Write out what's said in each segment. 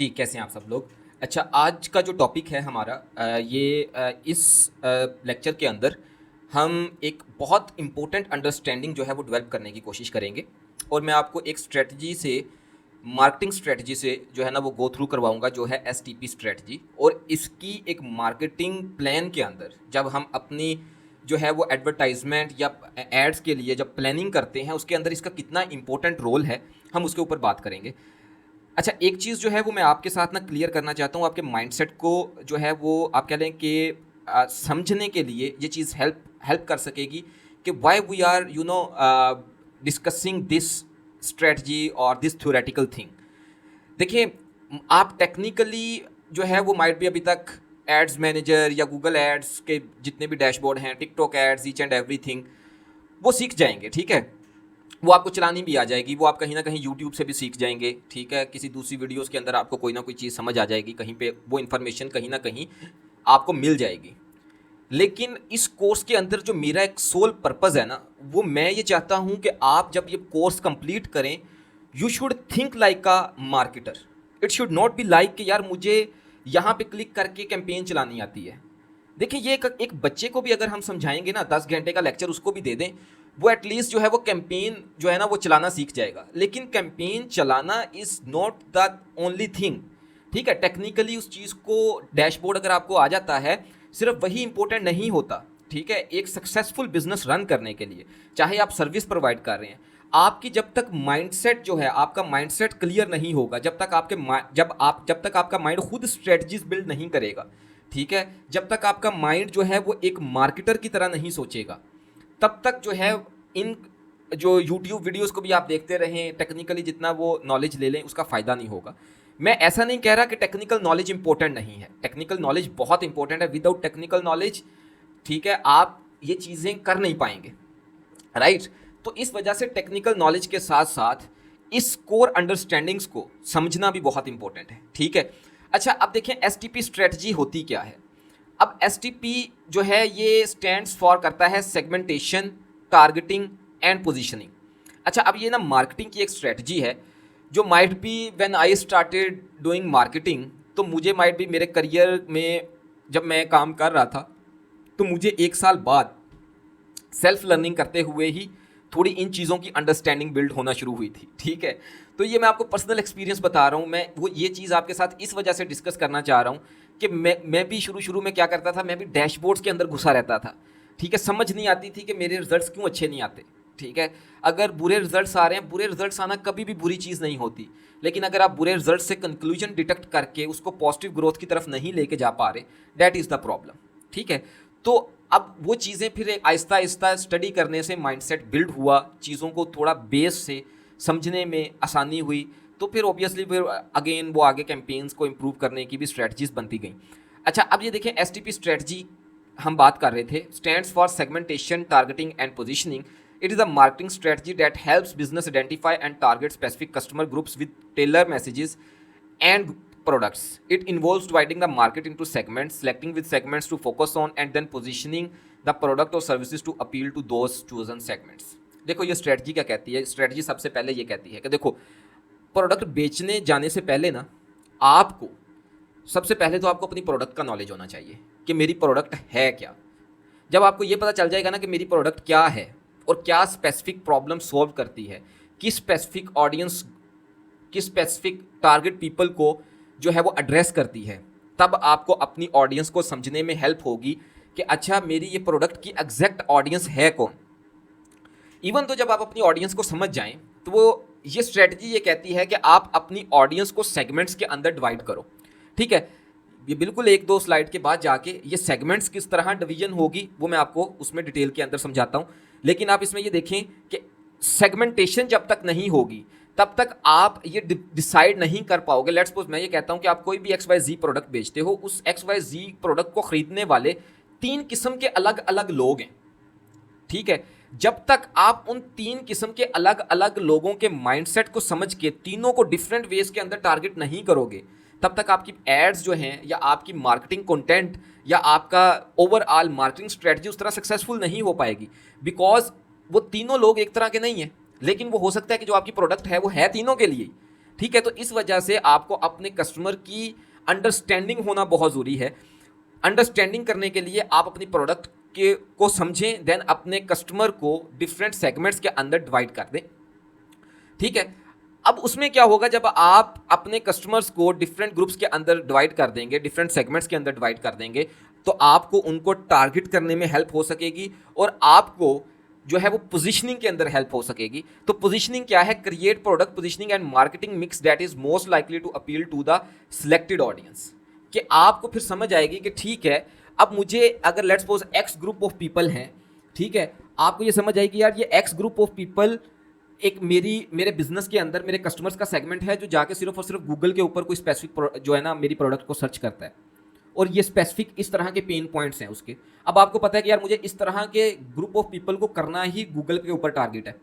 जी, कैसे हैं आप सब लोग? अच्छा, आज का जो टॉपिक है हमारा इस लेक्चर के अंदर हम एक बहुत इम्पोर्टेंट अंडरस्टैंडिंग जो है वो डेवलप करने की कोशिश करेंगे और मैं आपको एक स्ट्रेटजी से मार्केटिंग स्ट्रेटजी से जो है ना वो गो थ्रू करवाऊँगा जो है एसटीपी स्ट्रेटजी। और इसकी एक मार्केटिंग प्लान के अंदर जब हम अपनी जो है वो एडवर्टाइजमेंट या एड्स के लिए जब प्लानिंग करते हैं उसके अंदर इसका कितना इंपॉर्टेंट रोल है, हम उसके ऊपर बात करेंगे। अच्छा, एक चीज़ जो है वो मैं आपके साथ ना क्लियर करना चाहता हूँ, आपके माइंडसेट को जो है वो आप कह लें कि समझने के लिए ये चीज़ हेल्प हेल्प कर सकेगी कि why we are discussing this strategy और दिस थ्योरेटिकल थिंग। देखिए, आप टेक्निकली जो है वो माइट भी अभी तक एड्स मैनेजर या गूगल एड्स के जितने भी डैशबोर्ड हैं, TikTok ads, each and everything वो सीख जाएंगे, ठीक है। वो आपको चलानी भी आ जाएगी, वो आप कहीं ना कहीं यूट्यूब से भी सीख जाएंगे, ठीक है। किसी दूसरी वीडियोस के अंदर आपको कोई ना कोई चीज़ समझ आ जाएगी, कहीं पे वो इन्फॉर्मेशन कहीं ना कहीं आपको मिल जाएगी। लेकिन इस कोर्स के अंदर जो मेरा एक सोल पर्पज़ है ना, वो मैं ये चाहता हूँ कि आप जब ये कोर्स कंप्लीट करें, you should think like a marketer. It should not be like कि यार मुझे यहाँ पे क्लिक करके कैंपेन चलानी आती है। देखिए, ये एक बच्चे को भी अगर हम समझाएंगे ना, 10 घंटे का लेक्चर उसको भी दे दें, वो एटलीस्ट जो है वो कैंपेन जो है ना वो चलाना सीख जाएगा। लेकिन कैंपेन चलाना is not the only thing, ठीक है। टेक्निकली उस चीज़ को डैशबोर्ड अगर आपको आ जाता है, सिर्फ वही इंपॉर्टेंट नहीं होता, ठीक है। एक सक्सेसफुल बिजनेस रन करने के लिए चाहे आप सर्विस प्रोवाइड कर रहे हैं, आपकी जब तक माइंडसेट जो है आपका माइंडसेट क्लियर नहीं होगा, जब तक आपका माइंड खुद स्ट्रेटजीज बिल्ड नहीं करेगा, ठीक है, जब तक आपका माइंड जो है वो एक मार्केटर की तरह नहीं सोचेगा, तब तक जो है इन जो यूट्यूब वीडियोस को भी आप देखते रहें, टेक्निकली जितना वो नॉलेज ले लें उसका फ़ायदा नहीं होगा। मैं ऐसा नहीं कह रहा कि टेक्निकल नॉलेज इंपॉर्टेंट नहीं है, टेक्निकल नॉलेज बहुत इंपॉर्टेंट है। विदाउट टेक्निकल नॉलेज, ठीक है, आप ये चीज़ें कर नहीं पाएंगे, राइट। तो इस वजह से टेक्निकल नॉलेज के साथ साथ इस कोर अंडरस्टैंडिंग्स को समझना भी बहुत इंपॉर्टेंट है, ठीक है। अच्छा, अब देखें एसटीपी स्ट्रेटजी होती क्या है। अब एसटीपी जो है ये स्टैंड्स फॉर करता है सेगमेंटेशन, टारगेटिंग एंड पोजीशनिंग। अच्छा, अब ये ना मार्केटिंग की एक स्ट्रेटजी है जो might be when I started doing marketing, तो मुझे माइट बी मेरे करियर में जब मैं काम कर रहा था तो मुझे 1 साल बाद सेल्फ लर्निंग करते हुए ही थोड़ी इन चीज़ों की अंडरस्टैंडिंग बिल्ड होना शुरू हुई थी, ठीक है। तो ये मैं आपको पर्सनल एक्सपीरियंस बता रहा हूँ, मैं वो ये चीज़ आपके साथ इस वजह से डिस्कस करना चाह रहा हूँ कि मैं भी शुरू शुरू में क्या करता था, मैं भी डैशबोर्ड्स के अंदर घुसा रहता था, ठीक है। समझ नहीं आती थी कि मेरे रिजल्ट्स क्यों अच्छे नहीं आते, ठीक है। अगर बुरे रिजल्ट्स आ रहे हैं, बुरे रिजल्ट्स आना कभी भी बुरी चीज़ नहीं होती, लेकिन अगर आप बुरे रिजल्ट से कंक्लूजन डिटेक्ट करके उसको पॉजिटिव ग्रोथ की तरफ नहीं लेके जा पा रहे, दैट इज़ द प्रॉब्लम, ठीक है। तो अब वो चीज़ें फिर आहिस्ता आहिस्ता स्टडी करने से माइंडसेट बिल्ड हुआ, चीज़ों को थोड़ा बेस से समझने में आसानी हुई, तो फिर ऑब्वियसली फिर अगेन वो आगे कैंपेन्स को इम्प्रूव करने की भी स्ट्रेटजीज बनती गई। अच्छा, अब ये देखें एसटीपी स्ट्रेटजी हम बात कर रहे थे, stands for segmentation, targeting and positioning. It is a marketing strategy that helps business identify and target specific customer groups with tailor messages and products. It involves dividing the market into segments, selecting which segments to focus on, and then positioning the product or services to appeal to those chosen segments. देखो ये strategy क्या कहती है, strategy सबसे पहले ये कहती है कि देखो, प्रोडक्ट बेचने जाने से पहले ना आपको सबसे पहले तो आपको अपनी प्रोडक्ट का नॉलेज होना चाहिए कि मेरी प्रोडक्ट है क्या। जब आपको ये पता चल जाएगा ना कि मेरी प्रोडक्ट क्या है और क्या स्पेसिफिक प्रॉब्लम सॉल्व करती है, किस स्पेसिफिक ऑडियंस, किस स्पेसिफिक टारगेट पीपल को जो है वो एड्रेस करती है, तब आपको अपनी ऑडियंस को समझने में हेल्प होगी कि अच्छा मेरी ये प्रोडक्ट की एग्जैक्ट ऑडियंस है कौन। इवन तो जब आप अपनी ऑडियंस को समझ जाएं, तो वो ये स्ट्रेटजी ये कहती है कि आप अपनी ऑडियंस को सेगमेंट्स के अंदर डिवाइड करो, ठीक है। ये बिल्कुल 1-2 स्लाइड के बाद जाके ये सेगमेंट्स किस तरह डिवीजन होगी वो मैं आपको उसमें डिटेल के अंदर समझाता हूँ। लेकिन आप इसमें ये देखें कि सेगमेंटेशन जब तक नहीं होगी तब तक आप ये डिसाइड नहीं कर पाओगे। लेट्स सपोज मैं ये कहता हूँ कि आप कोई भी XYZ प्रोडक्ट बेचते हो, उस XYZ प्रोडक्ट को खरीदने वाले 3 किस्म के अलग अलग लोग हैं, ठीक है। जब तक आप उन 3 किस्म के अलग अलग लोगों के माइंडसेट को समझ के तीनों को डिफरेंट वेज के अंदर टारगेट नहीं करोगे, तब तक आपकी एड्स जो हैं या आपकी मार्केटिंग कंटेंट या आपका ओवरऑल मार्केटिंग स्ट्रेटजी उस तरह सक्सेसफुल नहीं हो पाएगी। बिकॉज वो तीनों लोग एक तरह के नहीं हैं, लेकिन वो हो सकता है कि जो आपकी प्रोडक्ट है वो है तीनों के लिए, ठीक है, तो इस वजह से आपको अपने कस्टमर की अंडरस्टैंडिंग होना बहुत ज़रूरी है। अंडरस्टैंडिंग करने के लिए आप अपनी प्रोडक्ट के को समझें, देन अपने कस्टमर को डिफरेंट सेगमेंट्स के अंदर डिवाइड कर दें। ठीक है, अब उसमें क्या होगा, जब आप अपने कस्टमर्स को डिफरेंट ग्रुप्स के अंदर डिवाइड कर देंगे, डिफरेंट सेगमेंट्स के अंदर डिवाइड कर देंगे, तो आपको उनको टारगेट करने में हेल्प हो सकेगी और आपको जो है वो पोजीशनिंग के अंदर हेल्प हो सकेगी। तो पोजीशनिंग क्या है? Create product positioning and marketing mix that is most likely to appeal to the selected audience. कि आपको फिर समझ आएगी कि ठीक है, अब मुझे अगर let's suppose x group of people हैं, ठीक है, आपको ये समझ आएगी यार ये एक्स ग्रुप ऑफ पीपल एक मेरे बिजनेस के अंदर मेरे कस्टमर्स का सेगमेंट है जो जाके सिर्फ और सिर्फ गूगल के ऊपर कोई स्पेसिफिक जो है ना मेरी प्रोडक्ट को सर्च करता है, और ये स्पेसिफिक इस तरह के पेन पॉइंट्स हैं उसके। अब आपको पता है कि यार मुझे इस तरह के ग्रुप ऑफ पीपल को करना ही गूगल के ऊपर टारगेट है,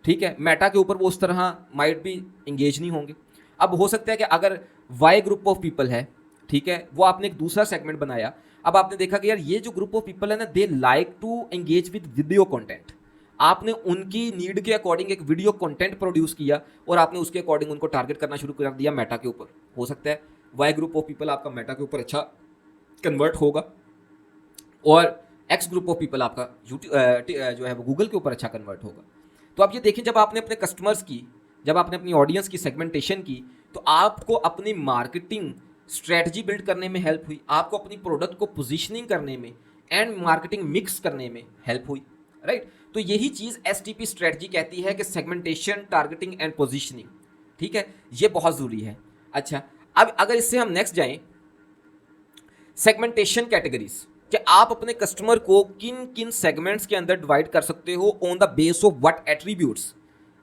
ठीक है, मेटा के ऊपर वो उस तरह माइट भी इंगेज नहीं होंगे। अब हो सकता है कि अगर वाई ग्रुप ऑफ पीपल है, ठीक है, वो आपने एक दूसरा सेगमेंट बनाया, अब आपने देखा कि यार ये जो ग्रुप ऑफ पीपल है ना, they like to engage with video content. आपने उनकी नीड के अकॉर्डिंग एक वीडियो कंटेंट प्रोड्यूस किया और आपने उसके अकॉर्डिंग उनको टारगेट करना शुरू कर दिया मेटा के ऊपर। हो सकता है वाई ग्रुप ऑफ पीपल आपका मेटा के ऊपर अच्छा कन्वर्ट होगा और एक्स ग्रुप ऑफ पीपल आपका यूट्यूब जो है वो गूगल के ऊपर अच्छा कन्वर्ट होगा। तो आप ये देखें, जब आपने अपने कस्टमर्स की, जब आपने अपनी ऑडियंस की सेगमेंटेशन की, तो आपको अपनी मार्केटिंग स्ट्रेटजी बिल्ड करने में हेल्प हुई, आपको अपनी प्रोडक्ट को पोजीशनिंग करने में एंड मार्केटिंग मिक्स करने में हेल्प हुई, राइट। तो यही चीज़ एसटीपी स्ट्रेटजी कहती है कि सेगमेंटेशन, टारगेटिंग एंड पोजीशनिंग, ठीक है, ये बहुत ज़रूरी है। अच्छा, अब अगर इससे हम नेक्स्ट जाएं, सेगमेंटेशन कैटेगरीज, कि आप अपने कस्टमर को किन किन सेगमेंट्स के अंदर डिवाइड कर सकते हो on the base of what attributes,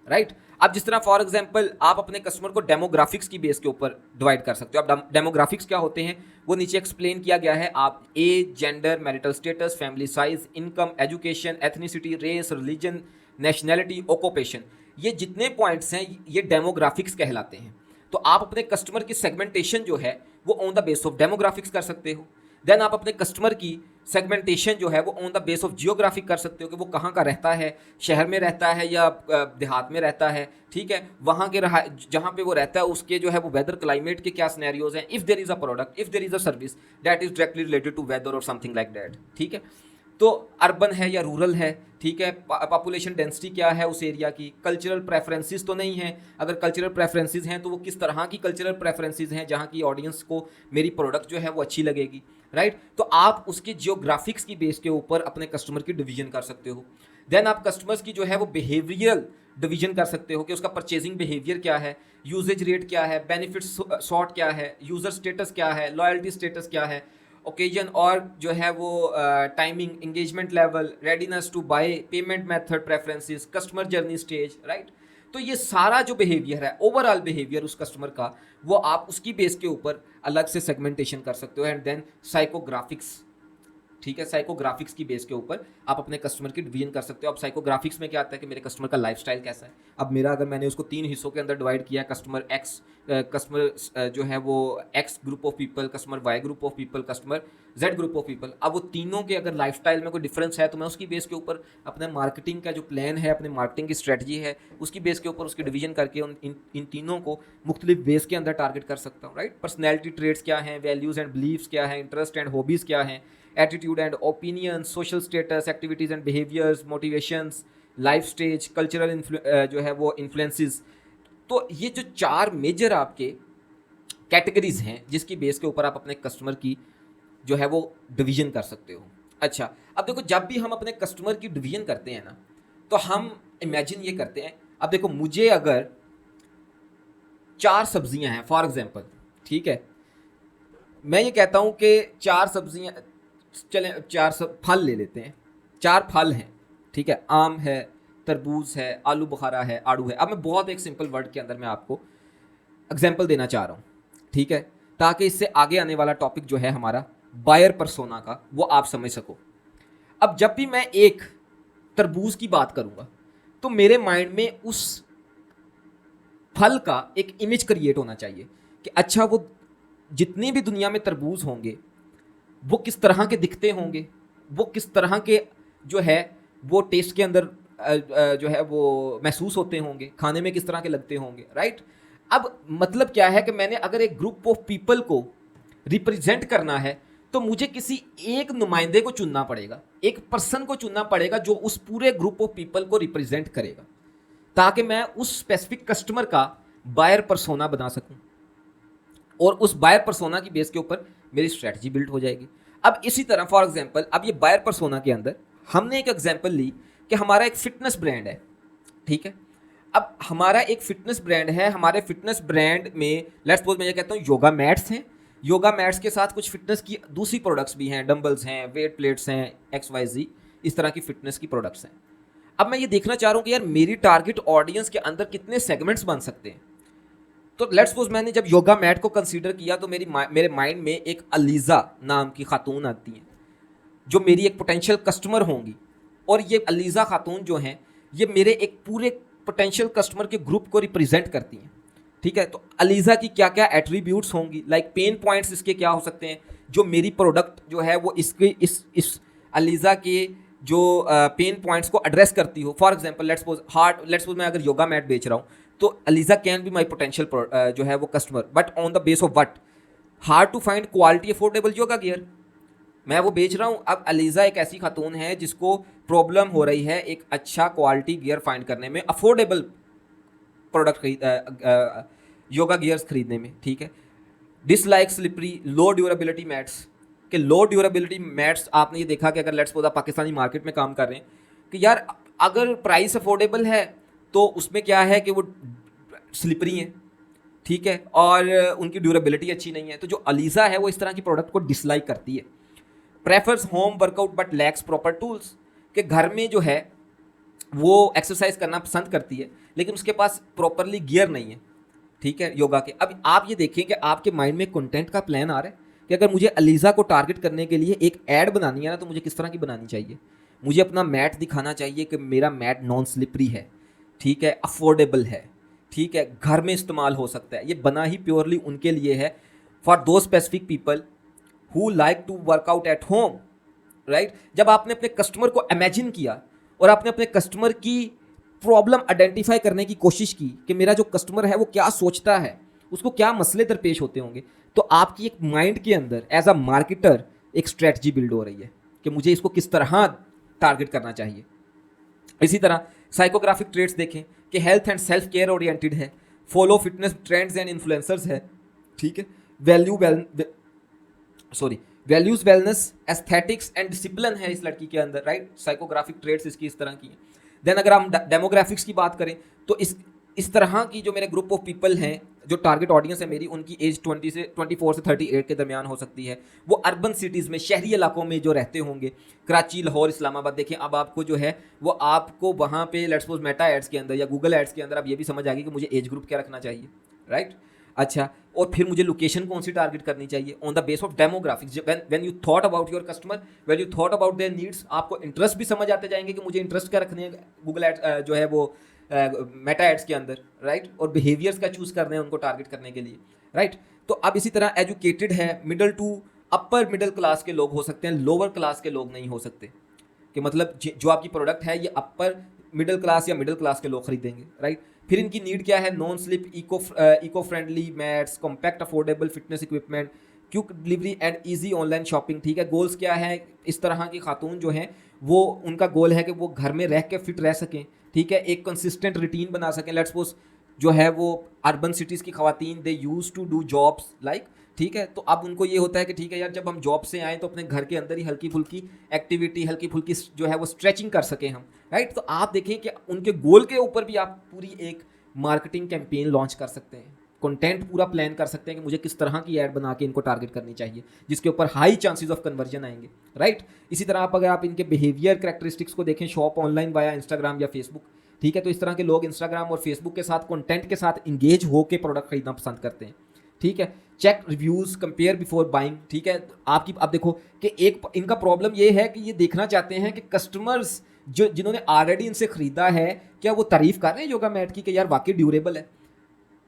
right. अब जिस तरह फॉर एग्जांपल आप अपने कस्टमर को डेमोग्राफिक्स की बेस के ऊपर डिवाइड कर सकते हो। अब डेमोग्राफिक्स क्या होते हैं वो नीचे एक्सप्लेन किया गया है। आप age, gender, marital status, family size, income, education, ethnicity, race, religion, nationality, occupation, ये जितने पॉइंट्स हैं ये डेमोग्राफिक्स कहलाते हैं। तो आप अपने कस्टमर की सेगमेंटेशन जो है वो on the base of demographics कर सकते हो। देन आप अपने कस्टमर की सेगमेंटेशन जो है वो on the base of geographic कर सकते हो कि वो कहाँ का रहता है, शहर में रहता है या देहात में रहता है, ठीक है, वहाँ के जहाँ पे वो रहता है उसके जो है वो वेदर क्लाइमेट के क्या सिनेरियोज हैं, if there is a product, if there is a service that is directly related to weather और समथिंग लाइक दैट, ठीक है। तो अर्बन है या रूरल है, ठीक है, पॉपुलेशन डेंसिटी क्या है उस एरिया की, कल्चरल प्रेफरेंसेस तो नहीं है, अगर कल्चरल प्रेफरेंसेस हैं तो वो किस तरह की कल्चरल प्रेफरेंसेस हैं जहाँ की ऑडियंस को मेरी प्रोडक्ट जो है वो अच्छी लगेगी, राइट। तो आप उसकी जियोग्राफिक्स की बेस के ऊपर अपने कस्टमर की डिवीजन कर सकते हो। देन आप कस्टमर्स की जो है वो बिहेवियरल डिवीजन कर सकते हो कि उसका परचेजिंग बिहेवियर क्या है, यूजेज रेट क्या है, बेनिफिट सॉर्ट क्या है, यूज़र स्टेटस क्या है, लॉयल्टी स्टेटस क्या है, ओकेजन और जो है वो timing, engagement level, readiness to buy, payment method preferences, customer journey stage, right. तो ये सारा जो बिहेवियर है, ओवरऑल बिहेवियर उस कस्टमर का, वो आप उसकी बेस के ऊपर अलग से सेगमेंटेशन कर सकते हो। एंड देन साइकोग्राफिक्स, ठीक है, साइकोग्राफिक्स की बेस के ऊपर आप अपने कस्टमर की डिवीजन कर सकते हो। अब साइकोग्राफिक्स में क्या आता है कि मेरे कस्टमर का लाइफस्टाइल कैसा है। अब मेरा अगर मैंने उसको 3 हिस्सों के अंदर डिवाइड किया है, कस्टमर एक्स, कस्टमर जो है वो X group of people, customer Y group of people, customer Z group of people, अब वो तीनों के अगर लाइफस्टाइल में कोई डिफरेंस है तो मैं उसकी बेस के ऊपर अपने मार्केटिंग का जो प्लान है, अपने मार्केटिंग की स्ट्रेटजी है, उसकी बेस के ऊपर उसकी डिवीजन करके इन तीनों को मुख्तलिफ बेस के अंदर टारगेट कर सकता हूँ, राइट। पर्सनैलिटी ट्रेड्स क्या हैं, वैल्यूज़ एंड बिलीव्स क्या हैं, इंटरेस्ट एंड हॉबीज़ क्या हैं, attitude and opinions, social status, activities and behaviours, motivations, life stage, cultural जो है वो इन्फ्लुएंसेस। तो ये जो 4 मेजर आपके कैटेगरीज हैं जिसकी बेस के ऊपर आप अपने कस्टमर की जो है वो डिवीजन कर सकते हो। अच्छा, अब देखो जब भी हम अपने कस्टमर की डिवीजन करते हैं ना, तो हम इमेजिन ये करते हैं, अब देखो मुझे अगर 4 सब्जियां हैं फॉर एग्जांपल, ठीक है, मैं ये कहता हूँ कि 4 सब्जियां, चलें 4 फल ले लेते हैं, 4 फल हैं, ठीक है, आम है, तरबूज है, आलू बुखारा है, आड़ू है। अब मैं बहुत एक सिंपल वर्ड के अंदर मैं आपको एग्जांपल देना चाह रहा हूँ, ठीक है, ताकि इससे आगे आने वाला टॉपिक जो है हमारा बायर पर्सोना का वो आप समझ सको। अब जब भी मैं एक तरबूज की बात करूंगा तो मेरे माइंड में उस फल का एक इमेज क्रिएट होना चाहिए कि अच्छा वो जितनी भी दुनिया में तरबूज होंगे वो किस तरह के दिखते होंगे, वो किस तरह के जो है वो टेस्ट के अंदर जो है वो महसूस होते होंगे, खाने में किस तरह के लगते होंगे, राइट। अब मतलब क्या है कि मैंने अगर एक ग्रुप ऑफ पीपल को रिप्रेजेंट करना है तो मुझे किसी एक नुमाइंदे को चुनना पड़ेगा, एक पर्सन को चुनना पड़ेगा जो उस पूरे ग्रुप ऑफ पीपल को रिप्रेजेंट करेगा, ताकि मैं उस स्पेसिफिक कस्टमर का बायर पर्सोना बना सकूं और उस बायर पर्सोना की बेस के ऊपर मेरी स्ट्रेटजी बिल्ड हो जाएगी। अब इसी तरह फॉर एग्जांपल, अब ये बायर पर्सोना के अंदर हमने एक एग्जांपल ली कि हमारा एक फिटनेस ब्रांड है, ठीक है। अब हमारा एक फिटनेस ब्रांड है, हमारे फिटनेस ब्रांड में लेट्स सपोज मैं ये कहता हूँ योगा मैट्स हैं, योगा मैट्स के साथ कुछ फिटनेस की दूसरी प्रोडक्ट्स भी हैं, डंबल्स हैं, वेट प्लेट्स हैं, XYZ, इस तरह की फिटनेस की प्रोडक्ट्स हैं। अब मैं ये देखना चाह रहा हूँ कि यार मेरी टारगेट ऑडियंस के अंदर कितने सेगमेंट्स बन सकते हैं। तो लेट्स सपोज मैंने जब योगा मैट को कंसीडर किया तो मेरे माइंड में एक अलीज़ा नाम की खातून आती है जो मेरी एक पोटेंशियल कस्टमर होंगी, और ये अलीज़ा खातून जो हैं ये मेरे एक पूरे पोटेंशियल कस्टमर के ग्रुप को रिप्रेजेंट करती हैं, ठीक है। तो अलीज़ा की क्या क्या एट्रीब्यूट्स होंगी, लाइक पेन पॉइंट्स इसके क्या हो सकते हैं जो मेरी प्रोडक्ट जो है वो इसके इस अलीज़ा के जो पेन पॉइंट्स को एड्रेस करती हो। फॉर एग्जांपल लेट्स सपोज मैं अगर योगा मैट बेच रहा हूँ तो Aliza can be my potential जो है वो customer, but on the base of what, hard to find quality affordable yoga gear मैं वो बेच रहा हूँ। अब अलीज़ा एक ऐसी खातून है जिसको प्रॉब्लम हो रही है एक अच्छा क्वालिटी गियर फाइंड करने में, अफोर्डेबल प्रोडक्ट योगा गियर्स खरीदने में, ठीक है। डिसलाइक स्लिपरी लो ड्यूरेबिलिटी मैट्स, कि लो ड्यूरेबिलिटी मैट्स आपने ये देखा कि अगर लेट्स सपोज आप पाकिस्तानी मार्केट में काम कर रहे हैं कि यार अगर प्राइस अफोर्डेबल है तो उसमें क्या है कि वो स्लिपरी हैं, ठीक है, और उनकी ड्यूरेबिलिटी अच्छी नहीं है। तो जो अलीज़ा है वो इस तरह की प्रोडक्ट को डिसलाइक करती है। Prefers home workout but lakhs proper tools, कि घर में जो है वो एक्सरसाइज करना पसंद करती है लेकिन उसके पास प्रॉपरली गियर नहीं है, ठीक है, योगा के। अब आप ये देखें कि आपके माइंड में कंटेंट का प्लान आ रहा है कि अगर मुझे अलीज़ा को टारगेट करने के लिए एक ऐड बनानी है ना तो मुझे किस तरह की बनानी चाहिए। मुझे अपना मैट दिखाना चाहिए कि मेरा मैट नॉन स्लिपरी है, ठीक है, अफोर्डेबल है, ठीक है, घर में इस्तेमाल हो सकता है। ये बना ही प्योरली उनके लिए है, for those specific people who like to workout at home, right. जब आपने अपने कस्टमर को इमेजिन किया और आपने अपने कस्टमर की प्रॉब्लम आइडेंटिफाई करने की कोशिश की कि मेरा जो कस्टमर है वो क्या सोचता है, उसको क्या मसले दरपेश होते होंगे, तो आपकी एक माइंड के अंदर एज अ मार्केटर एक स्ट्रेटजी बिल्ड हो रही है कि मुझे इसको किस तरह टारगेट करना चाहिए। इसी तरह साइकोग्राफिक ट्रेट्स देखें कि health and self care oriented है, follow fitness trends and influencers है, ठीक है, values wellness aesthetics and discipline है इस लड़की के अंदर, राइट। साइकोग्राफिक ट्रेट्स इसकी इस तरह की हैं। देन अगर हम डेमोग्राफिक्स की बात करें तो इस तरह की जो मेरे ग्रुप ऑफ पीपल हैं, जो टारगेट ऑडियंस है मेरी, उनकी एज 24 से 38 के दरमियान हो सकती है। वो अर्बन सिटीज़ में, शहरी इलाकों में जो रहते होंगे, कराची, लाहौर, इस्लामाबाद। देखें अब आपको जो है वो आपको वहाँ पे लेट्स सपोज मेटा एड्स के अंदर या गूगल एड्स के अंदर अब ये भी समझ आ गई कि मुझे एज ग्रुप क्या रखना चाहिए, राइट। अच्छा, और फिर मुझे लोकेशन कौन सी टारगेट करनी चाहिए on the base of demographics. When you thought about your customer, when you thought about their needs, आपको इंटरेस्ट भी समझ आते जाएंगे कि मुझे इंटरेस्ट क्या रखने हैं गूगल एड्स जो है वो मेटा एड्स के अंदर, राइट, और बिहेवियर्स का चूज़ करने हैं उनको टारगेट करने के लिए, राइट। तो अब इसी तरह एजुकेटेड है, middle to upper middle class के लोग हो सकते हैं, लोअर क्लास के लोग नहीं हो सकते, कि मतलब जो आपकी प्रोडक्ट है ये अपर मिडिल क्लास या मिडिल क्लास के लोग खरीदेंगे, राइट। फिर इनकी नीड क्या है, non slip eco friendly mats, compact affordable fitness equipment, quick delivery and easy online shopping, ठीक है। गोल्स क्या है, इस तरह की खातून जो हैं वो उनका गोल है कि वो घर में रह के फिट रह सकें, ठीक है, एक कंसिस्टेंट रूटीन बना सकें। लेट्स सपोज जो है वो अर्बन सिटीज़ की खवातीन they use to do jobs like, ठीक है, तो अब उनको ये होता है कि ठीक है यार जब हम जॉब से आएँ तो अपने घर के अंदर ही हल्की फुल्की एक्टिविटी, हल्की फुल्की जो है वो स्ट्रेचिंग कर सकें हम, राइट। तो आप देखें कि उनके गोल के ऊपर भी आप पूरी एक मार्केटिंग कैंपेन लॉन्च कर सकते हैं, कंटेंट पूरा प्लान कर सकते हैं कि मुझे किस तरह की ऐड बना के इनको टारगेट करनी चाहिए जिसके ऊपर हाई चांसेस ऑफ कन्वर्जन आएंगे, राइट। इसी तरह अगर आप इनके बिहेवियर करैक्टरिस्टिक्स को देखें, शॉप ऑनलाइन वाया इंस्टाग्राम या फेसबुक, ठीक है, तो इस तरह के लोग इंस्टाग्राम और फेसबुक के साथ कंटेंट के साथ इंगेज होकर प्रोडक्ट खरीदना पसंद करते हैं, ठीक है। Check reviews, compare before buying, ठीक है। आपकी अब देखो कि एक इनका प्रॉब्लम ये है कि ये देखना चाहते हैं कि कस्टमर्स जिन्होंने ऑलरेडी इनसे ख़रीदा है क्या वो तारीफ़ कर रहे हैं योगा मैट की कि यार वाकई ड्यूरेबल है,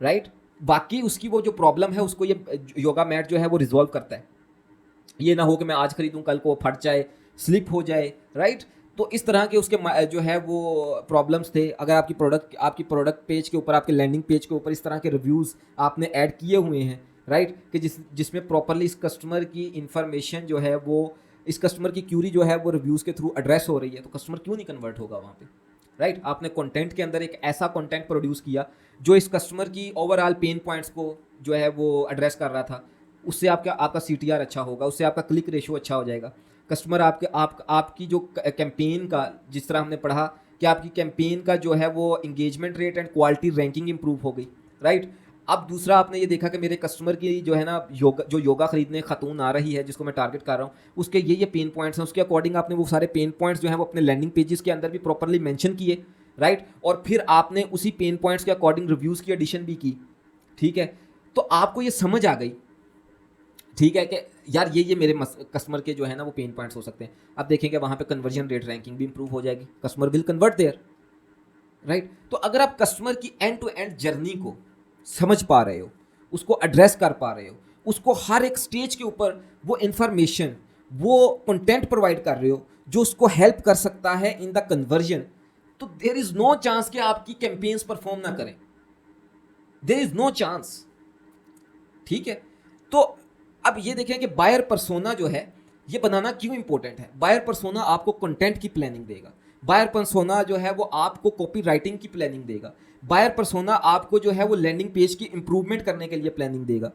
राइट। बाकी उसकी वो जो प्रॉब्लम है उसको ये योगा मैट जो है वो रिजॉल्व करता है। ये ना हो कि मैं आज खरीदूँ कल को फट जाए, स्लिप हो जाए, राइट। तो इस तरह के उसके जो है वो प्रॉब्लम्स थे। अगर आपकी प्रोडक्ट पेज के ऊपर, आपके लैंडिंग पेज के ऊपर इस तरह के रिव्यूज़ आपने ऐड किए हुए हैं, राइट, कि जिसमें प्रॉपरली इस कस्टमर की इंफॉर्मेशन जो है वो, इस कस्टमर की क्यूरी जो है वो रिव्यूज़ के थ्रू एड्रेस हो रही है, तो कस्टमर क्यों नहीं कन्वर्ट होगा वहाँ पे, राइट। आपने कंटेंट के अंदर एक ऐसा कंटेंट प्रोड्यूस किया जो इस कस्टमर की ओवरऑल पेन पॉइंट्स को जो है वो एड्रेस कर रहा था, उससे आपका CTR अच्छा होगा, उससे आपका क्लिक रेशियो अच्छा हो जाएगा। कस्टमर आपकी जो कैंपेन का, जिस तरह हमने पढ़ा कि आपकी कैंपेन का जो है वो engagement rate and quality ranking improve हो गई, राइट। अब दूसरा आपने ये देखा कि मेरे कस्टमर की जो है ना योगा खरीदने खातून आ रही है जिसको मैं टारगेट कर रहा हूँ, उसके ये पेन पॉइंट्स हैं, उसके अकॉर्डिंग आपने वो सारे पेन पॉइंट्स जो है वो अपने लैंडिंग पेजेस के अंदर भी प्रॉपरली मेंशन किए, राइट। और फिर आपने उसी पेन पॉइंट्स के अकॉर्डिंग रिव्यूज़ की एडिशन भी की, ठीक है। तो आपको ये समझ आ गई, ठीक है, कि यार ये मेरे कस्टमर के जो है ना वो पेन पॉइंट्स हो सकते हैं। अब देखेंगे वहाँ पे कन्वर्जन रेट रैंकिंग भी इंप्रूव हो जाएगी, customer will convert there, right. तो अगर आप कस्टमर की एंड टू एंड जर्नी को समझ पा रहे हो, उसको एड्रेस कर पा रहे हो, उसको हर एक स्टेज के ऊपर वो इंफॉर्मेशन, वो कंटेंट प्रोवाइड कर रहे हो जो उसको हेल्प कर सकता है इन द कन्वर्जन, तो देर इज नो चांस कि आपकी कैंपेन्स परफॉर्म ना करें, देर इज नो चांस, ठीक है। तो अब ये देखें कि बायर पर्सोना जो है ये बनाना क्यों इंपॉर्टेंट है। बायर पर्सोना आपको कंटेंट की प्लानिंग देगा, बायर पर्सोना जो है वो आपको कॉपी राइटिंग की प्लानिंग देगा, बायर पर्सोना आपको जो है वो लैंडिंग पेज की इंप्रूवमेंट करने के लिए प्लानिंग देगा,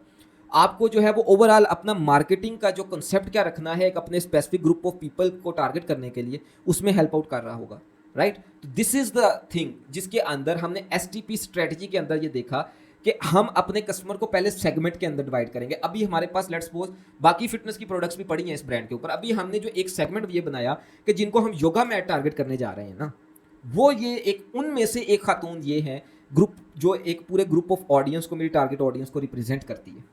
आपको जो है वो ओवरऑल अपना मार्केटिंग का जो कंसेप्ट क्या रखना है एक अपने स्पेसिफिक ग्रुप ऑफ पीपल को टारगेट करने के लिए, उसमें हेल्प आउट कर रहा होगा, राइट। तो दिस इज द थिंग जिसके अंदर हमने STP स्ट्रेटजी के अंदर ये देखा कि हम अपने कस्टमर को पहले सेगमेंट के अंदर डिवाइड करेंगे। अभी हमारे पास लेट्स सपोज बाकी फिटनेस की प्रोडक्ट्स भी पड़ी हैं इस ब्रांड के ऊपर, अभी हमने जो एक सेगमेंट ये बनाया कि जिनको हम योगा मैट टारगेट करने जा रहे हैं ना, वो ये एक उनमें से एक खातून ये है ग्रुप जो एक पूरे ग्रुप ऑफ ऑडियंस को, मेरी टारगेट ऑडियंस को रिप्रेजेंट करती है।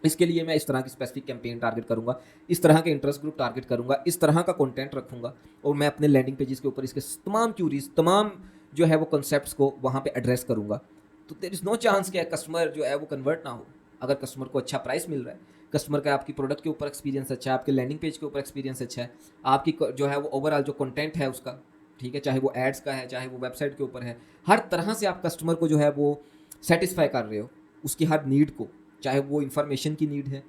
इसके लिए मैं इस तरह की स्पेसिफिक कैंपेन टारगेट करूंगा, इस तरह के इंटरेस्ट ग्रुप टारगेट करूंगा, इस तरह का कंटेंट रखूंगा, और मैं अपने लैंडिंग पेजेस के ऊपर इसके तमाम क्यूरीज, तमाम जो है वो कॉन्सेप्ट्स को वहाँ पे एड्रेस करूंगा। तो देयर इज़ नो चांस कि कस्टमर जो है वो कन्वर्ट ना हो। अगर कस्टमर को अच्छा प्राइस मिल रहा है, कस्टमर का आपकी प्रोडक्ट के ऊपर एक्सपीरियंस अच्छा है, आपके लैंडिंग पेज के ऊपर एक्सपीरियंस अच्छा है, आपकी जो है वो ओवरऑल जो कंटेंट है उसका, ठीक है, चाहे वो एड्स का है, चाहे वो वेबसाइट के ऊपर है, हर तरह से आप कस्टमर को जो है वो सेटिस्फाई कर रहे हो उसकी हर नीड को, चाहे वो इंफॉर्मेशन की नीड है,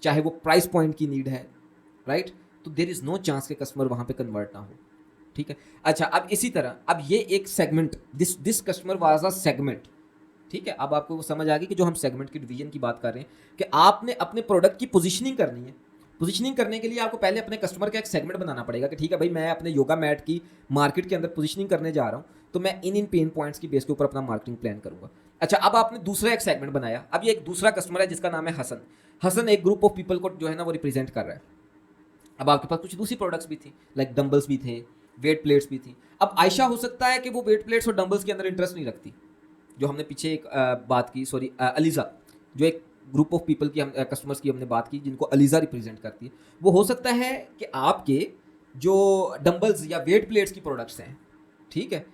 चाहे वो प्राइस पॉइंट की नीड है, राइट। तो देर इज़ नो चांस कि कस्टमर वहाँ पे कन्वर्ट ना हो, ठीक है। अच्छा, अब इसी तरह अब ये एक segment, this customer was a segment, ठीक है। अब आपको वो समझ आ गई कि जो हम सेगमेंट की डिवीजन की बात कर रहे हैं कि आपने अपने प्रोडक्ट की पोजीशनिंग करनी है। पोजीशनिंग करने के लिए आपको पहले अपने कस्टमर का एक सेगमेंट बनाना पड़ेगा कि ठीक है भाई, मैं अपने योगा मैट की मार्केट के अंदर पोजीशनिंग करने जा रहा हूँ, तो मैं इन पेन पॉइंट्स की बेस के ऊपर अपना मार्केटिंग प्लान करूंगा। अच्छा, अब आपने दूसरा एक सेगमेंट बनाया, अब ये एक दूसरा कस्टमर है जिसका नाम है हसन। हसन एक ग्रुप ऑफ पीपल को जो है ना वो रिप्रेजेंट कर रहा है। अब आपके पास कुछ दूसरी प्रोडक्ट्स भी थी, लाइक डंबल्स भी थे, वेट प्लेट्स भी थी। अब आयशा हो सकता है कि वो वेट प्लेट्स और डंबल्स के अंदर इंटरेस्ट नहीं रखती, जो हमने पीछे एक बात की, सॉरी अलीज़ा, जो एक ग्रुप ऑफ पीपल की हम कस्टमर्स की हमने बात की जिनको अलीज़ा रिप्रेजेंट करती है, वो हो सकता है कि आपके जो डंबल्स या वेट प्लेट्स की प्रोडक्ट्स हैं, ठीक है,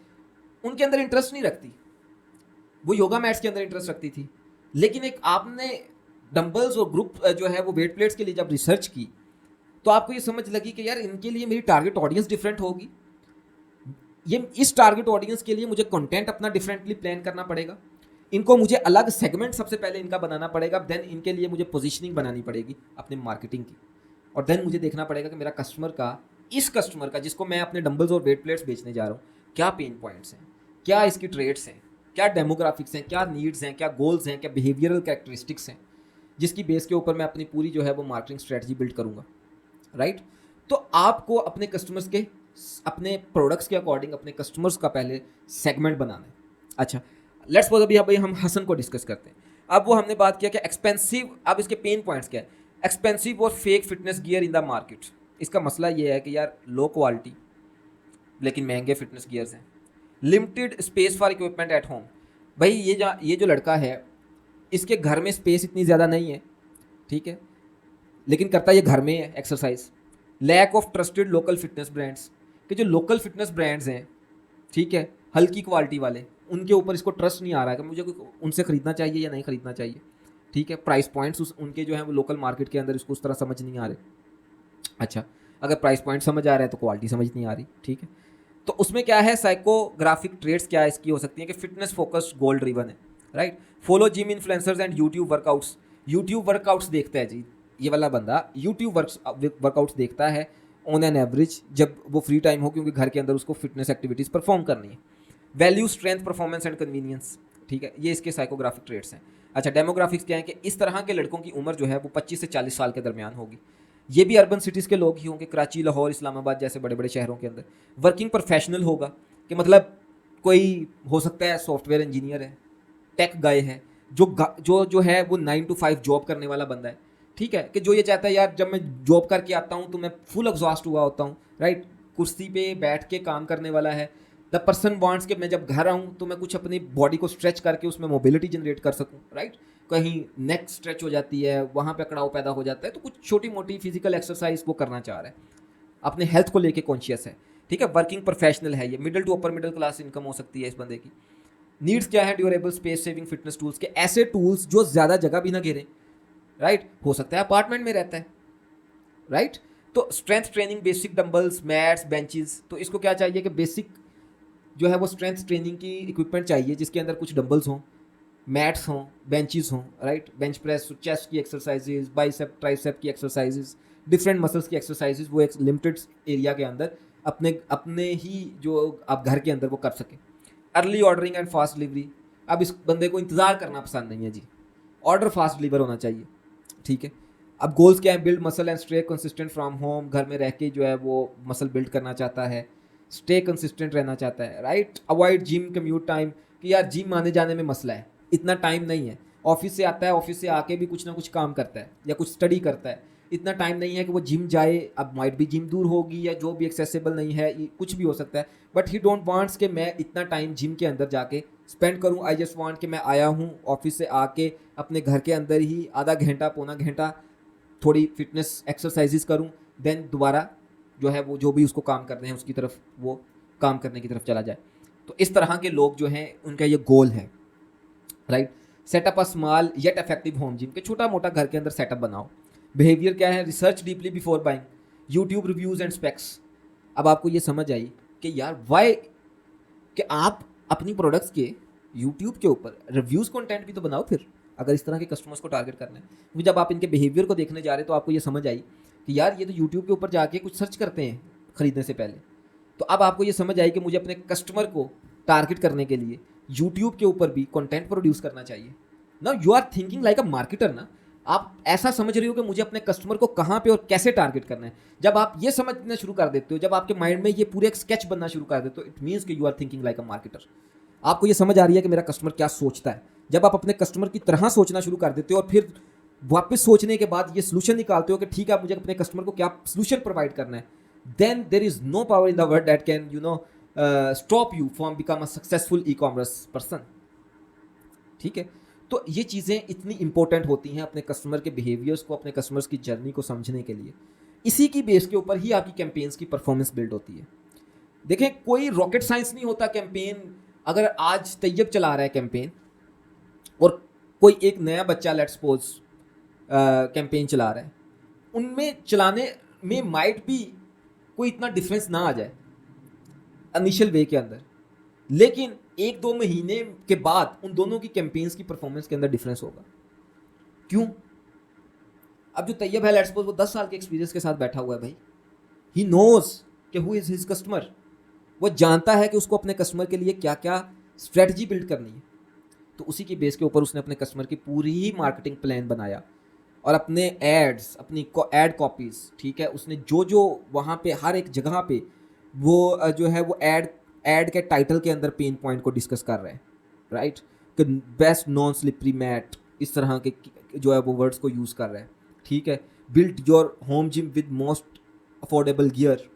उनके अंदर इंटरेस्ट नहीं रखती, वो योगा मैट्स के अंदर इंटरेस्ट रखती थी। लेकिन एक आपने डंबल्स और ग्रुप जो है वो वेट प्लेट्स के लिए जब रिसर्च की, तो आपको ये समझ लगी कि यार इनके लिए मेरी टारगेट ऑडियंस डिफरेंट होगी, ये इस टारगेट ऑडियंस के लिए मुझे कंटेंट अपना डिफरेंटली प्लान करना पड़ेगा, इनको मुझे अलग सेगमेंट सबसे पहले इनका बनाना पड़ेगा, देन इनके लिए मुझे पोजीशनिंग बनानी पड़ेगी अपने मार्केटिंग की, और देन मुझे देखना पड़ेगा कि मेरा कस्टमर का, इस कस्टमर का जिसको मैं अपने डंबल्स और वेट प्लेट्स बेचने जा रहा हूँ, क्या पेन पॉइंट्स हैं, क्या इसकी ट्रेड्स हैं, क्या डेमोग्राफिक्स हैं, क्या नीड्स हैं, क्या गोल्स हैं, क्या बिहेवियरल कैरेक्टरिस्टिक्स हैं, जिसकी बेस के ऊपर मैं अपनी पूरी जो है वो मार्केटिंग स्ट्रेटजी बिल्ड करूँगा, राइट। तो आपको अपने कस्टमर्स के, अपने प्रोडक्ट्स के अकॉर्डिंग अपने कस्टमर्स का पहले सेगमेंट बनाना है। अच्छा, लेट्स सपोज अभी हम हसन को डिस्कस करते हैं। अब वो हमने बात किया कि एक्सपेंसिव, अब इसके पेन पॉइंट्स क्या है, एक्सपेंसिव और fake fitness gear in the market. इसका मसला ये है कि यार लो क्वालिटी लेकिन महंगे फिटनेस गियर्स हैं, limited space for equipment at home. भाई ये जो लड़का है इसके घर में स्पेस इतनी ज़्यादा नहीं है, ठीक है, लेकिन करता ये घर में है exercise. Lack of trusted local fitness brands, कि जो लोकल फिटनेस ब्रांड्स हैं, ठीक है, हल्की क्वालिटी वाले, उनके ऊपर इसको ट्रस्ट नहीं आ रहा है कि मुझे उनसे ख़रीदना चाहिए या नहीं ख़रीदना चाहिए, ठीक है। प्राइस पॉइंट्स उनके जो हैं वो लोकल मार्केट के अंदर इसको उस तरह समझ नहीं आ रहे। अच्छा, अगर प्राइस पॉइंट समझ आ रहा है तो क्वालिटी समझ नहीं आ रही, ठीक है। तो उसमें क्या है, साइकोग्राफिक ट्रेड्स क्या इसकी हो सकती है कि फिटनेस फोकस्ड गोल ड्रिवन है, right. Follow gym influencers and YouTube workouts. YouTube workouts देखता है जी, ये वाला बंदा यूट्यूब वर्कआउट्स देखता है ऑन एन एवरेज जब वो फ्री टाइम हो, क्योंकि घर के अंदर उसको फिटनेस एक्टिविटीज़ परफॉर्म करनी है। Value strength performance and convenience, ठीक है, ये इसके साइकोग्राफिक ट्रेड्स हैं। अच्छा, डेमोग्राफिक्स क्या है कि इस तरह के लड़कों की उम्र जो है वो 25 से 40 साल के दरमियान होगी। ये भी अर्बन सिटीज़ के लोग ही होंगे, कराची, लाहौर, इस्लामाबाद जैसे बड़े बड़े शहरों के अंदर। वर्किंग प्रोफेशनल होगा कि मतलब कोई हो सकता है सॉफ्टवेयर इंजीनियर है, टेक गाय है, जो है वो 9 to 5 जॉब करने वाला बंदा है, ठीक है, कि जो ये चाहता है यार जब मैं जॉब करके आता हूँ तो मैं फुल एग्जॉस्ट हुआ होता हूँ, राइट, कुर्सी पे बैठ के काम करने वाला है। द पर्सन वांट्स कि मैं जब घर आऊँ तो मैं कुछ अपनी बॉडी को स्ट्रेच करके उसमें मोबिलिटी जनरेट कर सकूँ, राइट। कहीं नेक स्ट्रेच हो जाती है, वहाँ पे कड़ाव पैदा हो जाता है, तो कुछ छोटी मोटी फिजिकल एक्सरसाइज वो करना चाह रहा है, अपने हेल्थ को लेके कॉन्शियस है, ठीक है। वर्किंग प्रोफेशनल है, ये middle to upper middle class income हो सकती है इस बंदे की। नीड्स क्या है, durable space saving fitness tools, के ऐसे टूल्स जो ज़्यादा जगह भी ना घेरें, राइट। हो सकता है अपार्टमेंट में रहता है, राइट। तो strength training, basic dumbbells, mats, benches, तो इसको क्या चाहिए कि बेसिक जो है वो स्ट्रेंथ ट्रेनिंग की इक्विपमेंट चाहिए जिसके अंदर कुछ डंबल्स हों, मैट्स हों, बेंचेस हों, राइट। बेंच प्रेस, चेस्ट की एक्सरसाइजेज, बाइसेप ट्राइसेप की एक्सरसाइजेज, डिफरेंट मसल्स की एक्सरसाइजेज, वो एक लिमिटेड एरिया के अंदर अपने अपने ही जो आप घर के अंदर वो कर सकें। Early ordering and fast delivery, अब इस बंदे को इंतज़ार करना पसंद नहीं है जी, ऑर्डर फास्ट डिलीवर होना चाहिए, ठीक है। अब गोल्स क्या है, build muscle and stay consistent from home, घर में रह के जो है वो मसल बिल्ड करना चाहता है, स्टे कंसिस्टेंट रहना चाहता है, right. Avoid gym commute time, कि यार जिम आने जाने में मसला है, इतना टाइम नहीं है, ऑफिस से आता है, ऑफिस से आके भी कुछ ना कुछ काम करता है या कुछ स्टडी करता है, इतना टाइम नहीं है कि वो जिम जाए। अब माइट भी जिम दूर होगी या जो भी एक्सेसिबल नहीं है, कुछ भी हो सकता है, बट ही डोंट वांट्स कि मैं इतना टाइम जिम के अंदर जाके स्पेंड करूं। आई जस्ट वांट कि मैं आया हूं ऑफिस से आके अपने घर के अंदर ही आधा घंटा पौना घंटा थोड़ी फिटनेस एक्सरसाइजेस करूं, देन दोबारा जो है वो जो भी उसको काम करने हैं उसकी तरफ वो काम करने की तरफ चला जाए। तो इस तरह के लोग जो हैं उनका ये गोल है, right. Setup a small yet effective home gym, के छोटा मोटा घर के अंदर सेटअप बनाओ। बिहेवियर क्या है, research deeply before buying, YouTube reviews and specs. अब आपको ये समझ आई कि यार वाई कि आप अपनी प्रोडक्ट्स के यूट्यूब के ऊपर रिव्यूज़ कंटेंट भी तो बनाओ फिर, अगर इस तरह के कस्टमर्स को टारगेट करना है। क्योंकि जब आप इनके बिहेवियर को देखने जा रहे हैं तो आपको ये समझ आई कि यार ये तो यूट्यूब के ऊपर जाके कुछ सर्च करते हैं खरीदने से पहले। तो अब आपको ये समझ आई कि मुझे अपने कस्टमर को टारगेट करने के लिए यूट्यूब के ऊपर भी कंटेंट प्रोड्यूस करना चाहिए ना। You are thinking like a marketer ना, आप ऐसा समझ रहे हो कि मुझे अपने कस्टमर को कहाँ पे और कैसे टारगेट करना है। जब आप ये समझना शुरू कर देते हो, जब आपके माइंड में ये पूरे एक स्केच बनना शुरू कर देते हो, इट मीन्स कि you are thinking like a marketer. आपको ये समझ आ रही है कि मेरा कस्टमर क्या सोचता है। जब आप अपने कस्टमर की तरह सोचना शुरू कर देते हो और फिर वापस सोचने के बाद ये सोल्यूशन निकालते हो कि ठीक है मुझे अपने कस्टमर को क्या सोल्यूशन प्रोवाइड करना है, then there is no power in the world that can stop you from become a successful e commerce person, ठीक है। तो ये चीज़ें इतनी इंपॉर्टेंट होती हैं अपने कस्टमर के बिहेवियर्स को, अपने कस्टमर्स की जर्नी को समझने के लिए। इसी की बेस के ऊपर ही आपकी कैंपेन्स की परफॉर्मेंस बिल्ड होती है। देखें, कोई रॉकेट साइंस नहीं होता कैंपेन। अगर आज तैयब चला रहा है कैंपेन और कोई एक नया बच्चा लेट्स सपोज कैंपेन चला रहा है, उनमें चलाने में माइट भी कोई इतना डिफरेंस ना आ जाए इनिशियल वे के अंदर, लेकिन 1-2 महीने के बाद उन दोनों की कैंपेन्स की परफॉर्मेंस के अंदर डिफरेंस होगा। क्यों? अब जो तैयब है लेट्स सपोज वो 10 साल के एक्सपीरियंस के साथ बैठा हुआ है भाई, ही नोज कि हु इज हिज कस्टमर, वो जानता है कि उसको अपने कस्टमर के लिए क्या क्या स्ट्रेटजी बिल्ड करनी है। तो उसी की बेस के ऊपर उसने अपने कस्टमर की पूरी ही मार्केटिंग प्लान बनाया और अपने एड्स, अपनी एड कॉपीज़, ठीक है, उसने जो जो वहाँ पे हर एक जगह पे वो जो है वो एड के टाइटल के अंदर पेन पॉइंट को डिस्कस कर रहे हैं, राइट, कि बेस्ट नॉन स्लिपरी मैट, इस तरह के जो है वो वर्ड्स को यूज़ कर रहे हैं, ठीक है। Build your home gym with most affordable gear,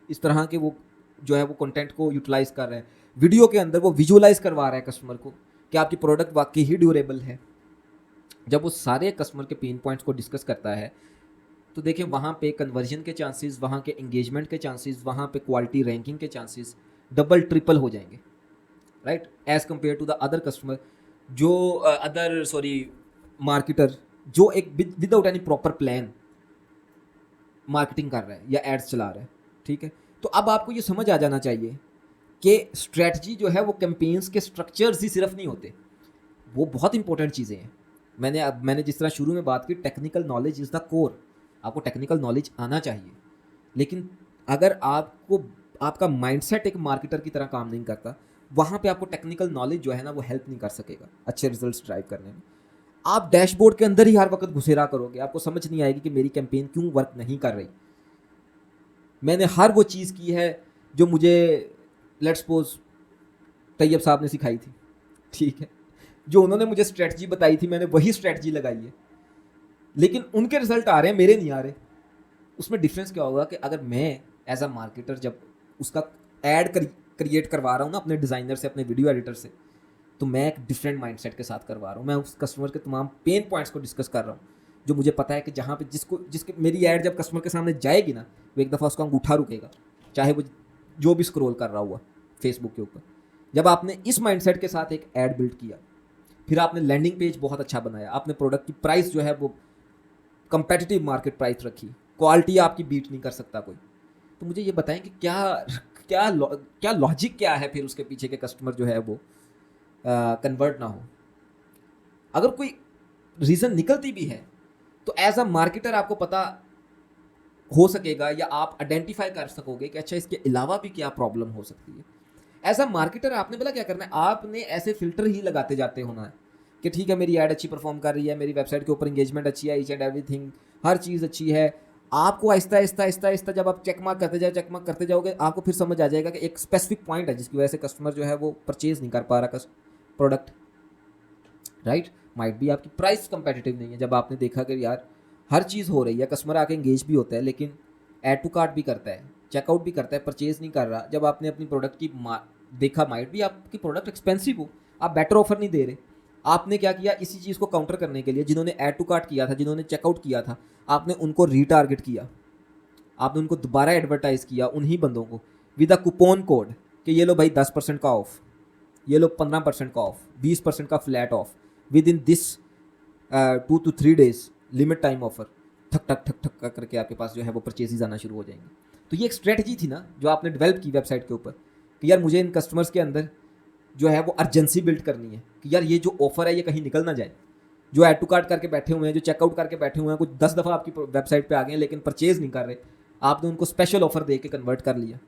इस तरह के वो जो है वो कंटेंट को यूटिलाइज कर रहे हैं। वीडियो के अंदर वो विजुअलाइज करवा रहा है कस्टमर को कि आपकी प्रोडक्ट वाकई ही ड्यूरेबल है। जब वो सारे कस्टमर के पेन पॉइंट्स को डिस्कस करता है तो देखें वहाँ पे कन्वर्जन के चांसेस, वहाँ के एंगेजमेंट के चांसेस, वहाँ पे क्वालिटी रैंकिंग के चांसेस डबल ट्रिपल हो जाएंगे, right, as compared to the other customer, जो मार्केटर जो एक without any proper plan marketing कर रहा है या एड्स चला रहा है, ठीक है। तो अब आपको ये समझ आ जाना चाहिए कि स्ट्रेटजी जो है वो कैंपेन्स के स्ट्रक्चर्स ही सिर्फ नहीं होते, वो बहुत इंपॉर्टेंट चीज़ें हैं। मैंने जिस तरह शुरू में बात की, technical knowledge is the core. आपको टेक्निकल नॉलेज आना चाहिए, लेकिन अगर आपका माइंडसेट एक मार्केटर की तरह काम नहीं करता, वहाँ पे आपको टेक्निकल नॉलेज जो है ना वो हेल्प नहीं कर सकेगा अच्छे रिजल्ट्स ड्राइव करने में। आप डैशबोर्ड के अंदर ही हर वक्त घुसे रहा करोगे, आपको समझ नहीं आएगी कि मेरी कैंपेन क्यों वर्क नहीं कर रही। मैंने हर वो चीज़ की है जो मुझे लेट्स सपोज तैयब साहब ने सिखाई थी, ठीक है, जो उन्होंने मुझे स्ट्रेटजी बताई थी मैंने वही स्ट्रेटजी लगाई है, लेकिन उनके रिजल्ट आ रहे हैं, मेरे नहीं आ रहे। उसमें डिफरेंस क्या होगा कि अगर मैं एज अ मार्केटर जब उसका एड क्रिएट करवा रहा हूँ ना अपने डिज़ाइनर से, अपने वीडियो एडिटर से, तो मैं एक डिफरेंट माइंडसेट के साथ करवा रहा हूँ। मैं उस कस्टमर के तमाम पेन पॉइंट्स को डिस्कस कर रहा हूँ, जो मुझे पता है कि जहाँ पे जिसके मेरी ऐड जब कस्टमर के सामने जाएगी ना, वो एक दफ़ा उसका अंगूठा रुकेगा, चाहे वो जो भी स्क्रॉल कर रहा हुआ फेसबुक के ऊपर। जब आपने इस माइंडसेट के साथ एक ऐड बिल्ड किया, फिर आपने लैंडिंग पेज बहुत अच्छा बनाया, आपने प्रोडक्ट की प्राइस जो है वो कंपेटिटिव मार्केट प्राइस रखी, क्वालिटी आपकी बीट नहीं कर सकता कोई, तो मुझे ये बताएं कि क्या लॉजिक क्या है फिर उसके पीछे के कस्टमर जो है वो कन्वर्ट ना हो। अगर कोई रीज़न निकलती भी है तो एज अ मार्केटर आपको पता हो सकेगा या आप आइडेंटिफाई कर सकोगे कि अच्छा इसके अलावा भी क्या प्रॉब्लम हो सकती है। एज अ मार्केटर आपने बोला क्या करना है, आपने ऐसे फिल्टर ही लगाते जाते होना है कि ठीक है मेरी ऐड अच्छी परफॉर्म कर रही है, मेरी वेबसाइट के ऊपर इंगेजमेंट अच्छी है, ईच एंड एवरीथिंग, हर चीज़ अच्छी है। आपको आहिस्ता आहिस्ता आहिस्ता आहिस्ता जब आप चेक मार्क करते जाओगे, आपको फिर समझ आ जाएगा कि एक स्पेसिफिक पॉइंट है जिसकी वजह से कस्टमर जो है वो परचेज नहीं कर पा रहा प्रोडक्ट, राइट। माइट भी आपकी प्राइस कंपेटिटिव नहीं है। जब आपने देखा कि यार हर चीज़ हो रही है, कस्टमर आके इंगेज भी होता है, लेकिन ऐड टू कार्ट भी करता है, चेकआउट भी करता है, परचेज नहीं कर रहा। जब आपने अपनी प्रोडक्ट की देखा, माइट भी आपकी प्रोडक्ट एक्सपेंसिव हो, आप बेटर ऑफर नहीं दे रहे, आपने क्या किया, इसी चीज़ को काउंटर करने के लिए जिन्होंने ऐड टू कार्ट किया था, जिन्होंने चेकआउट किया था, आपने उनको रीटारगेट किया, आपने उनको दोबारा एडवर्टाइज किया उन्हीं बंदों को विद अ कूपन कोड कि ये लो भाई 10% का ऑफ, ये लो 15% का ऑफ, 20% का flat of with in this 2 to 3 days limit time offer, ठक ठक ठक ठक करके आपके पास जो है वो परचेजेज आना शुरू हो जाएंगे। तो ये एक स्ट्रेटजी थी ना जो आपने डेवलप की वेबसाइट के ऊपर कि यार मुझे इन कस्टमर्स के अंदर जो है वो अर्जेंसी बिल्ड करनी है कि यार ये जो ऑफर है ये कहीं निकल ना जाए। जो ऐड टू कार्ट करके बैठे हुए हैं, जो चेकआउट करके बैठे हुए हैं, कुछ 10 दफ़ा आपकी वेबसाइट पे आ गए हैं लेकिन परचेज नहीं कर रहे, आपने उनको स्पेशल ऑफर दे के कन्वर्ट कर लिया,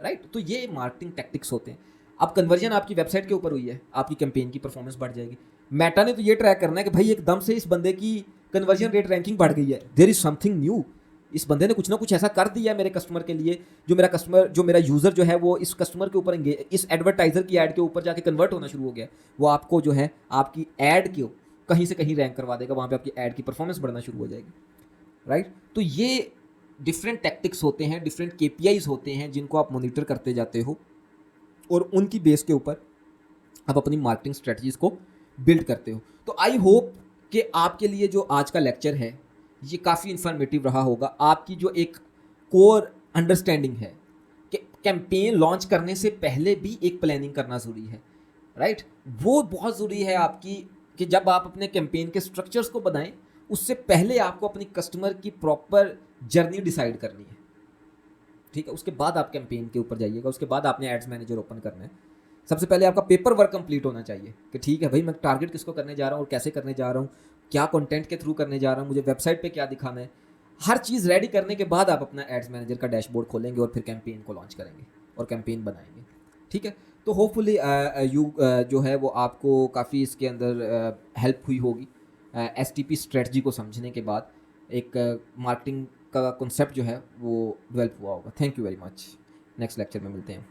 राइट। तो ये मार्केटिंग टैक्टिक्स होते हैं। अब कन्वर्जन आपकी वेबसाइट के ऊपर हुई है, आपकी कैंपेन की परफॉर्मेंस बढ़ जाएगी। मेटा ने तो ये ट्रैक करना है कि भाई एकदम से इस बंदे की कन्वर्जन रेट रैंकिंग बढ़ गई है, देयर इज समथिंग न्यू, इस बंदे ने कुछ ना कुछ ऐसा कर दिया है मेरे कस्टमर के लिए, जो मेरा यूज़र जो है वो इस कस्टमर के ऊपर इस एडवर्टाइजर की ऐड के ऊपर जाके कन्वर्ट होना शुरू हो गया। वो आपको जो है आपकी ऐड को कहीं से कहीं रैंक करवा देगा, वहाँ पे आपकी ऐड की परफॉर्मेंस बढ़ना शुरू हो जाएगी, राइट। तो ये डिफरेंट टैक्टिक्स होते हैं, डिफरेंट KPIs होते हैं जिनको आप मॉनिटर करते जाते हो और उनकी बेस के ऊपर आप अपनी मार्केटिंग स्ट्रेटजीज को बिल्ड करते हो। तो आई होप कि आपके लिए जो आज का लेक्चर है ये काफ़ी इन्फॉर्मेटिव रहा होगा। आपकी जो एक कोर अंडरस्टैंडिंग है कि कैंपेन लॉन्च करने से पहले भी एक प्लानिंग करना ज़रूरी है, राइट। वो बहुत ज़रूरी है आपकी कि जब आप अपने कैंपेन के स्ट्रक्चर्स को बनाएं उससे पहले आपको अपनी कस्टमर की प्रॉपर जर्नी डिसाइड करनी है, ठीक है। उसके बाद आप कैंपेन के ऊपर जाइएगा, उसके बाद आपने एड्स मैनेजर ओपन करना है। सबसे पहले आपका पेपर वर्क कंप्लीट होना चाहिए कि ठीक है भाई मैं टारगेट किसको करने जा रहा हूँ और कैसे करने जा रहा हूँ, क्या कंटेंट के थ्रू करने जा रहा हूँ, मुझे वेबसाइट पे क्या दिखाना है। हर चीज़ रेडी करने के बाद आप अपना एड्स मैनेजर का डैशबोर्ड खोलेंगे और फिर कैंपेन को लॉन्च करेंगे और कैंपेन बनाएंगे, ठीक है। तो होपफुली जो है वो आपको काफ़ी इसके अंदर हेल्प हुई होगी STP स्ट्रेटजी को समझने के बाद, एक मार्केटिंग का कॉन्सेप्ट जो है वो डेवलप हुआ होगा। Thank you very much. Next lecture में मिलते हैं।